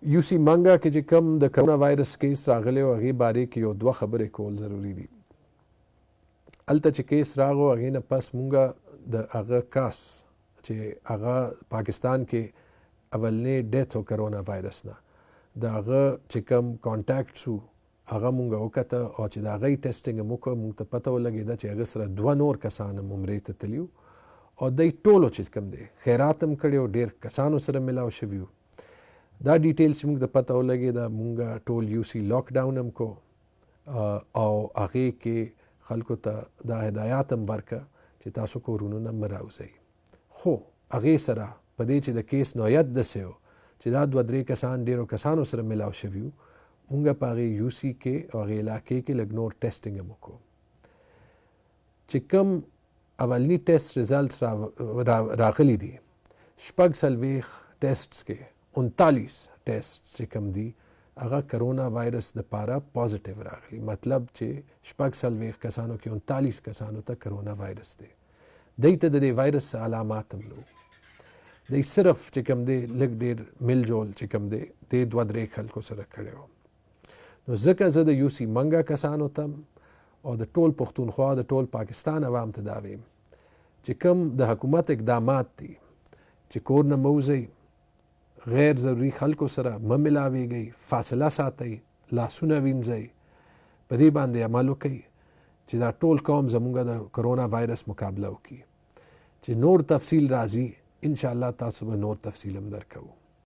یوسی منګه کې چې کوم د کرونا وایرس کیس راغلی او هغې بارے کې یو دوه خبرې کول ضروري دي. هلته چې کیس راغو هغې نه پس مونږه د هغه کاس چې هغه پاکستان کې اولنې ډیث و کرونا وایرس نه د هغه چې کوم کانټاکټ سو هغه مونږ وکته او چې د هغې ټیسټینګ مو وکړه مونږ ته پته ولګېده چې هغه سره 2 نور کسان هم عمرې ته تللي او دی ټولو چې کوم دی خیرات هم کړی او ډېر کسانو سره ملاو شوي وو. دا ډیټیلز چې موږ د پته ولګېده مونږ ټول یوسی لاک ډاون هم کو او هغې کې خلکو ته دا هدایات هم ورکه چې تاسو کورونو نه مه راوځئ. خو هغې سره په دې چې د کیس نوعیت داسې و چې دا 2-3 کسان ډېرو کسانو سره ملاو شوي وو مونږ په هغې یوسی کې او هغې علاقې کې لږ نور ټیسټینګ هم وکړو. چې کوم اولني ټیسټ ریزلټ راغلی دي 46 ټیسټس کې 39 ټیسټ چې کوم دي هغه کرونا وایرس دپاره پازیټیو راغلي. مطلب چې 46 کسانو کې 39 کسانو ته کرونا وایرس دی. دی ته د دې وایرس علامات هم نو دی صرف چې کوم دی لږ ډېر میل جول چې کوم دی دی 2-3 خلکو سره کړی و. نو ځکه زه د یوسی منګه کسانو ته او د ټول پښتونخوا د ټول پاکستان عوام ته دا ویم چې کوم د حکومت اقدامات دي چې کور نه مه وځئ، غیر ضروري خلکو سره مه ملاویږئ، فاصله ساتئ، لاسونه وینځئ، په دې باندې عمل وکئ چې دا ټول قوم زمونږ د کرونا وایرس مقابله وکړي. چې نور تفصیل راځي انشاءالله تاسو به نور تفصیل هم درکوو.